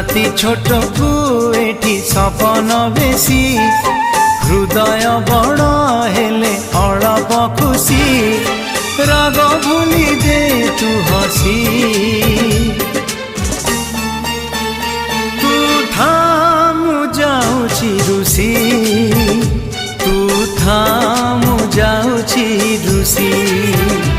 राति छोट को एठी सपन बेसी हृदय बड़ हेले अळप खुशी राग भूली दे तू हसी तू थामु जाउछि रुसी तू थामु जाउछि रुसी।